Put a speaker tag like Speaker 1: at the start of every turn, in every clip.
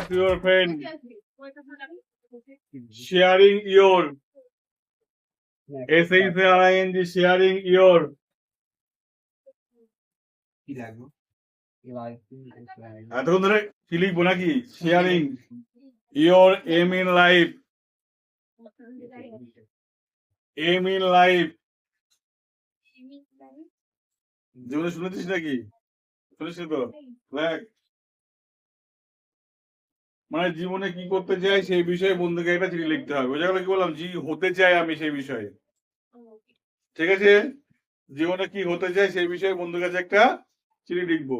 Speaker 1: to your friend, sharing your SHARING, sharing your এতক্ষণ ধরে কি লিখবো নাকি? Sharing your aim in life, aim in life. জীবনে শুনেছিস নাকি? শুনিস তো? দেখ, মানে জীবনে কি করতে চাই সেই বিষয়ে বন্ধুকে একটা চিঠি লিখতে হবে। ওই জায়গায় কি বললাম, জি হতে চাই আমি সেই বিষয়ে, ঠিক আছে? জীবনে কি হতে চাই সেই বিষয়ে বন্ধুর কাছে একটা চিঠি লিখবো।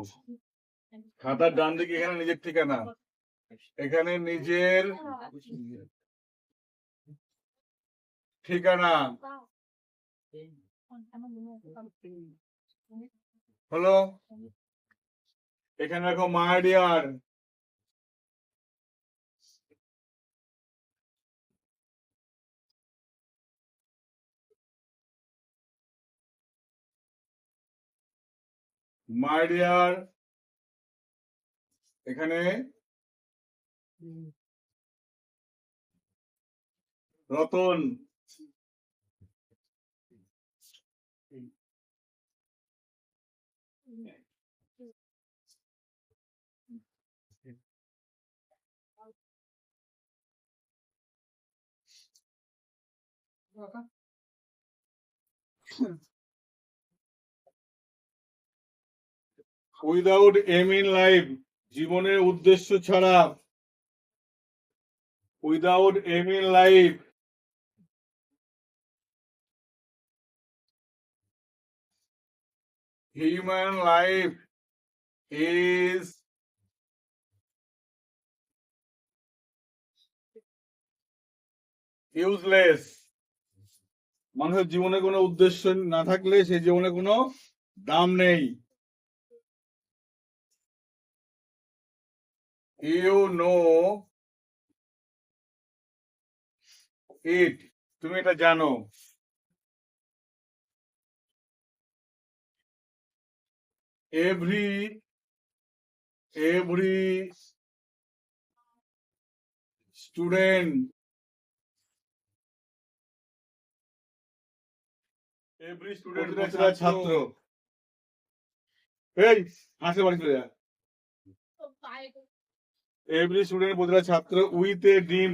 Speaker 1: খাতার ডান দিকে এখানে নিজের ঠিকানা, এখানে নিজের ঠিকানা হলো, এখানে দেখো মাই ডিয়ার, মাই ডিয়ার, এখানে Ratan, without aim in life, জীবনের উদ্দেশ্য ছাড়া, without aim in life, human life is useless. মানুষের জীবনে কোনো উদ্দেশ্য না থাকলে সেই জীবনে কোনো দাম নেই। ইউ নো ইট, তুমি এটা জানো। এভরি স্টুডেন্ট, এভরি স্টুডেন্ট ছাত্র, এই হাসে বাড়ি চলে যা। এভরি স্টুডেন্ট প্রতিটা ছাত্র with a dream,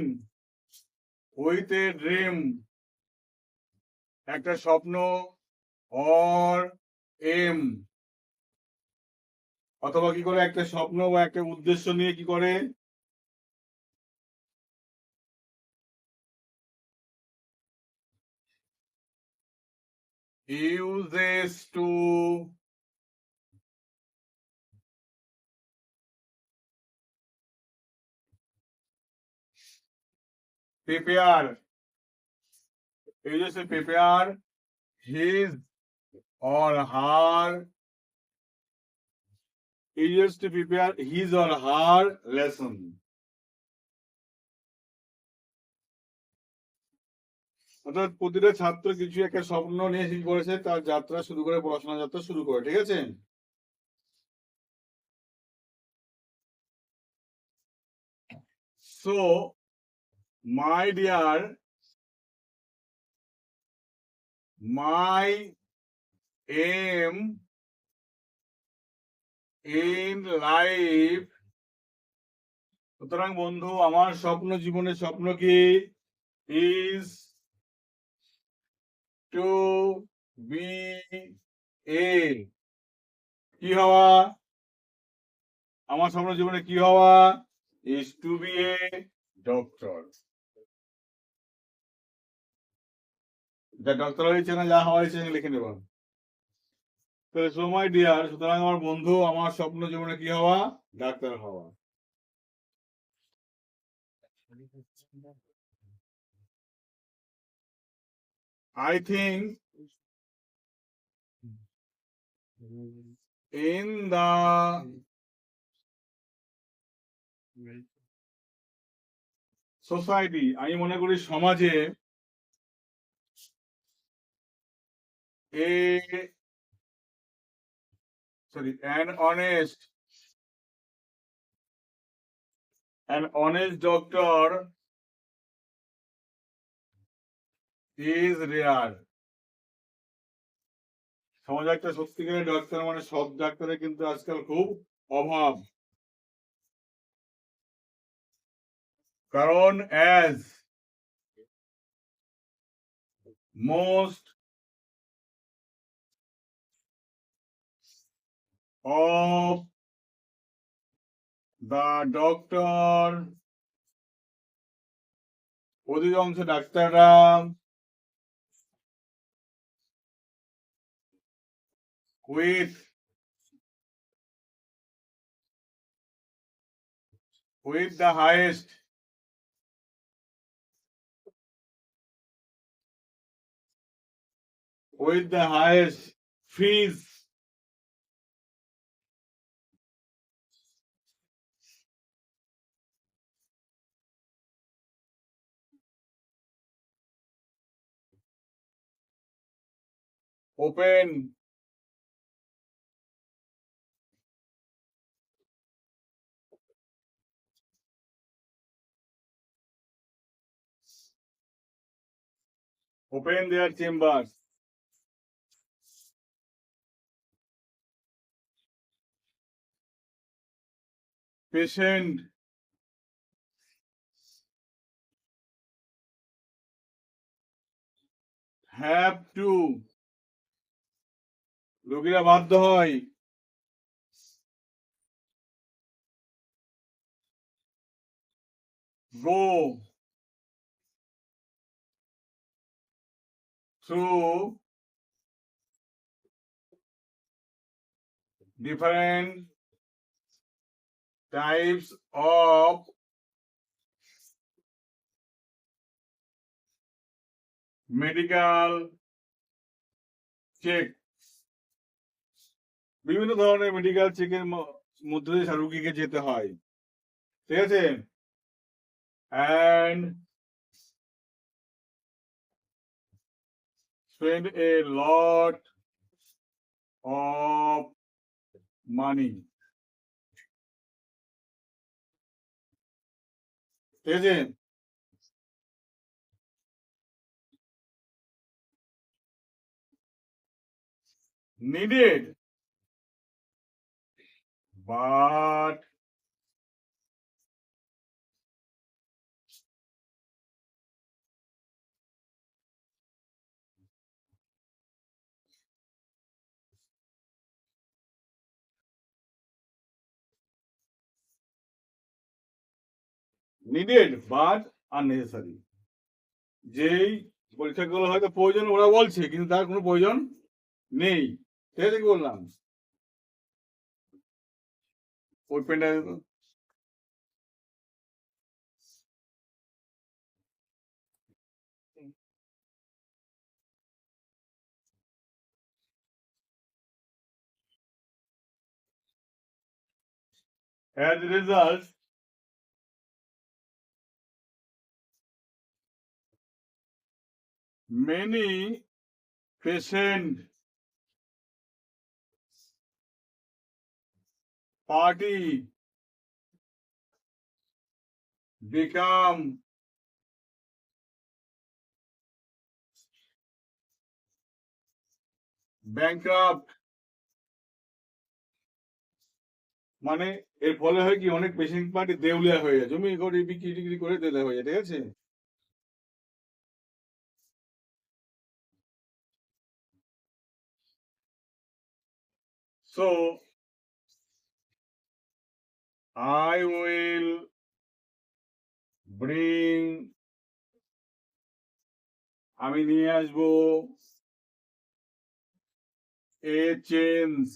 Speaker 1: with a dream, একটা স্বপ্ন, অর এম, অথবা কি করে একটা স্বপ্ন বা একটা উদ্দেশ্য নিয়ে কি করে, uses to prepare, uses to prepare his or her, uses to prepare his or her lesson. অর্থাৎ প্রতিটা ছাত্র কিছু একটা স্বপ্ন নিয়ে কি করেছে, তার যাত্রা শুরু করে, পড়াশোনা যাত্রা শুরু করে, ঠিক আছে? So, my dear, my aim in life, সুতরাং বন্ধু আমার স্বপ্ন, জীবনের স্বপ্ন কি, is to be a, কি হওয়া, আমার স্বপ্ন জীবনে কি হওয়া, is to be a doctor। যা ডক্টর হয়েছে না যা হওয়া হয়েছে লিখে নেব। তাহলে সো মাই ডিয়ার, সুতরাং আমার বন্ধু আমার স্বপ্ন জীবনে কি হওয়া, ডাক্তার হওয়া। I think in the society, আমি মনে করি সমাজে, an honest An honest doctor is rare. সমাজে একটা সত্যিকারের ডাক্তার মানে সব ডাক্তারের কিন্তু আজকাল খুব অভাব। কারণ as most of the doctor, অধিকাংশ ডাক্তাররা with the highest fees open their chambers. Patient have to, রোগীরা বাধ্য হয় go through different types of medical check. বিভিন্ন ধরনের মেডিকেল চেকের মধ্যে দিয়ে রোগীকে যেতে হয়, ঠিক আছে? and spend a lot of money, ঠিক আছে? needed but unnecessary. যেই পরীক্ষাগুলো হয়তো প্রয়োজন ওরা বলছে কিন্তু তার কোনো প্রয়োজন নেই, ঠিক আছে? কি বললাম? ওই পেনটা as a result many patient party become bankrupt. মানে এর ফলে হয় কি অনেক পেশেন্ট পার্টি দেউলিয়া হয়ে যায়, জমি করে বিক্রি টিক্রি করে দেউলিয়া হয়ে যায়, ঠিক আছে? So I will bring, আমি নিয়ে আসবো a change,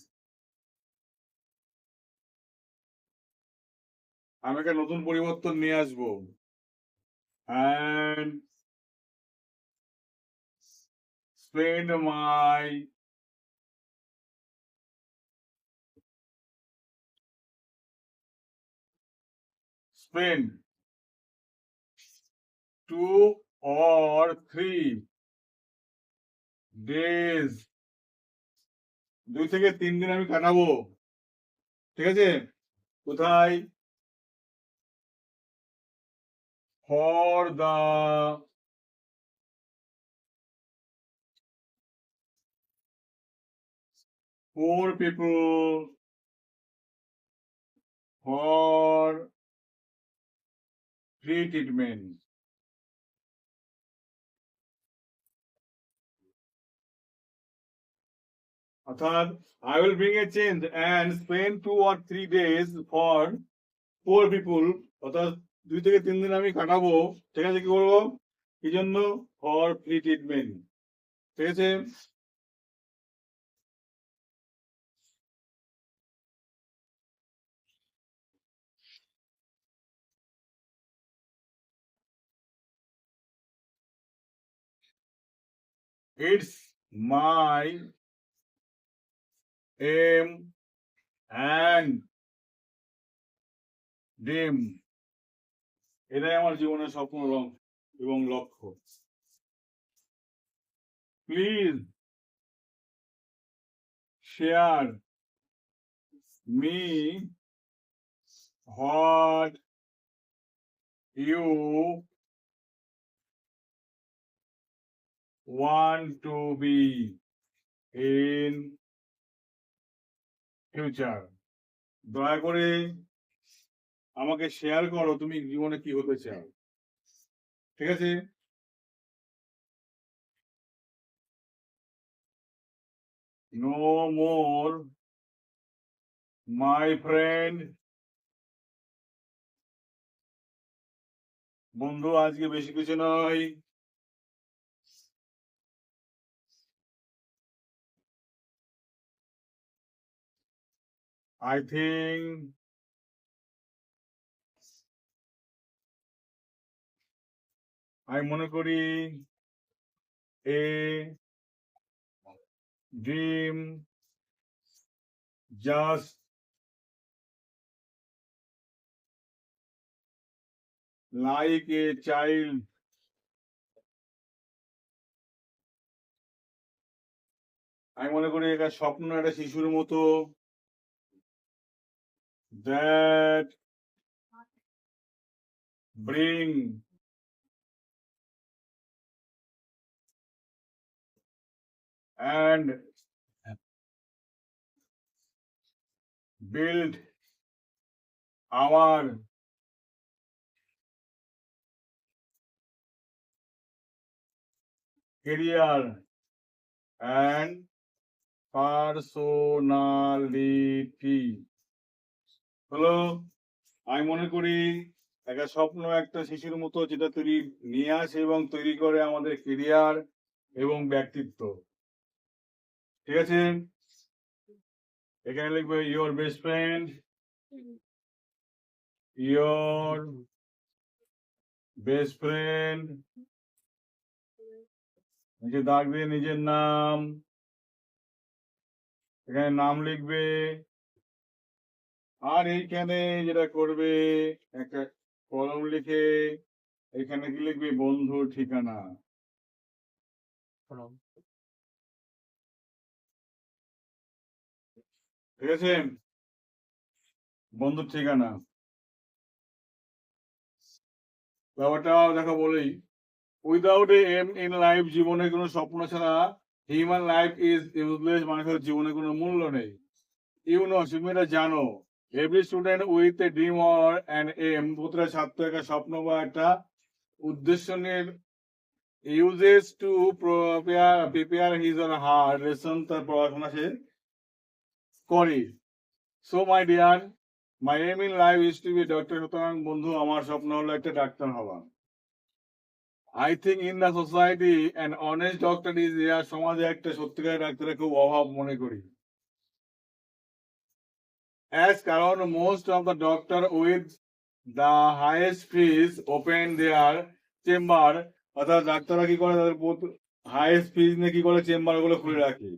Speaker 1: আমি একটা নতুন পরিবর্তন নিয়ে আসবো and spend my spend 2 or 3 days, 2 থেকে 3 দিন আমি কাটাবো, ঠিক আছে? কোথায়? for the poor people for free treatment. অর্থাৎ I will bring a change and spend 2 or 3 days for poor people. অর্থাৎ 2 থেকে 3 দিন আমি কাটাবো, ঠিক আছে, কি করবো, কি জন্য, ফর ফ্রি ট্রিটমেন্ট, ঠিক আছে। It's my aim and dream. এটাই আমার জীবনের স্বপ্ন এবং লক্ষ্য। Please share me what you want to be in future. দয়া করে আমাকে শেয়ার করো তুমি জীবনে কি হতে চাও, ঠিক আছে। No more my friend. বন্ধু আজকে বেশি কিছু নয়। I think আমি মনে করি a dream just like a child আমি মনে করি একটা স্বপ্ন একটা শিশুর মতো that bring and build our career and personality. হলো আমি মনে করি একটা স্বপ্ন একটা শিশুর মতো যেটা নিয়ে আসে এবং তৈরি করে আমাদের কেরিয়ার এবং ব্যক্তিত্ব, ঠিক আছে। এখানে লিখবে your best friend, your best friend, নিচে দাগ দিয়ে নিজের নাম, এখানে নাম লিখবে, আর এইখানে যেটা করবে একটা কলম লিখে এখানে কি লিখবে, বন্ধুর ঠিকানা, ঠিক আছে, বন্ধুর ঠিকানা। ব্যাপারটা দেখো বলেই, without a aim in life, জীবনে কোনো স্বপ্ন ছাড়া হিউম্যান লাইফ ইজ ইউজলেস, মানুষের জীবনে কোনো মূল্য নেই। ইউ নো, তুমি এটা জানো, every student with a dream or an aim, প্রতিটা ছাত্র একটা স্বপ্ন বা একটা উদ্দেশ্য নিয়ে uses to prepare his or her lesson, তার পড়াশোনা সে করে। So my dear, my aim in life is to be doctor, সুতরাং বন্ধু আমার স্বপ্ন হলো একটা ডাক্তার হওয়া। I think in the society an honest doctor is here, সমাজে একটা সত্যিকারের ডাক্তারের খুব অভাব মনে করি। As কারণ most of the doctor with the highest fees open their chamber, অর্থাৎ ডাক্তাররা কি করে, তাদের হাইয়েস্ট ফিজ নিয়ে কি করে, চেম্বার গুলো খুলে রাখে,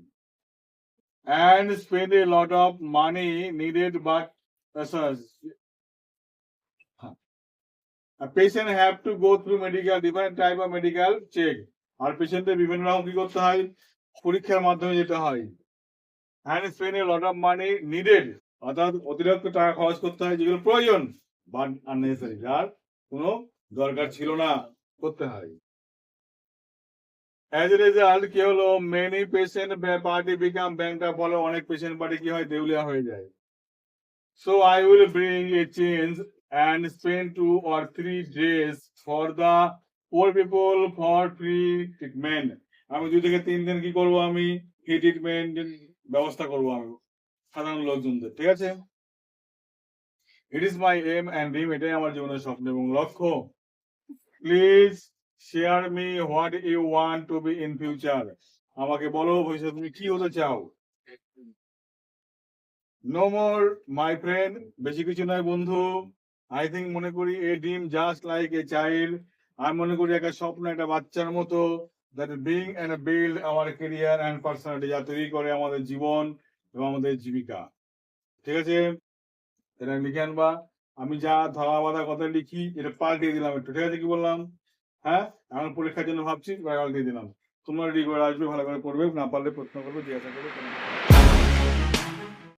Speaker 1: and spend a lot of money needed, but a patient have to go through different type of medical check, আর পেশেন্টের বিভিন্ন রকম কি করতে হয়, পরীক্ষার মাধ্যমে যেতে হয়, and spend a lot of money needed, অর্থাৎ অতিরিক্ত টাকা খরচ করতে হয় যেগুলো প্রয়োজন, বাট আননেসেসারি, যার কোনো দরকার ছিল না, করতে হয়। অ্যাজ এ রেজাল্ট কি হলো, মেনি পেশেন্ট পার্টি বিকাম ব্যাংকটা ফলে অনেক পেশেন্ট পার্টি কি হয়, দেউলিয়া হয়ে যায়। So I will bring a change and spend 2 or 3 days for the poor people for free treatment. আমি 2 থেকে 3 দিন কি করব, আমি ফ্রি ট্রিটমেন্ট ব্যবস্থা করব আমি সাধারণ লোকজনদের, ঠিক আছে। It is my aim and dream, এটাই আমার জীবনের স্বপ্ন এবং লক্ষ্য। Please share me what you want to be in future. আমাকে বলো ভবিষ্যতে তুমি কি হতে চাও। নো মোর মাই ফ্রেন্ড, বেশি কিছু নয় বন্ধু। আই থিঙ্ক, মনে করি a dream just like a child. আমি মনে করি একটা স্বপ্ন একটা বাচ্চার মতো, that being and build our career and personality, যা তৈরি করে আমাদের জীবন এবং আমাদের জীবিকা, ঠিক আছে। এটা লিখে আনবা। আমি যা ধরা বাঁধা কথা লিখি এটা পাল্টিয়ে দিলাম একটু, ঠিক আছে। কি বললাম, হ্যাঁ, এখন পরীক্ষার জন্য ভাবছি, পাল্টিয়ে দিলাম। তোমরা রেডি করে আসবে, ভালো করে পড়বে, না পারলে প্রশ্ন করবে, জিজ্ঞাসা করবে।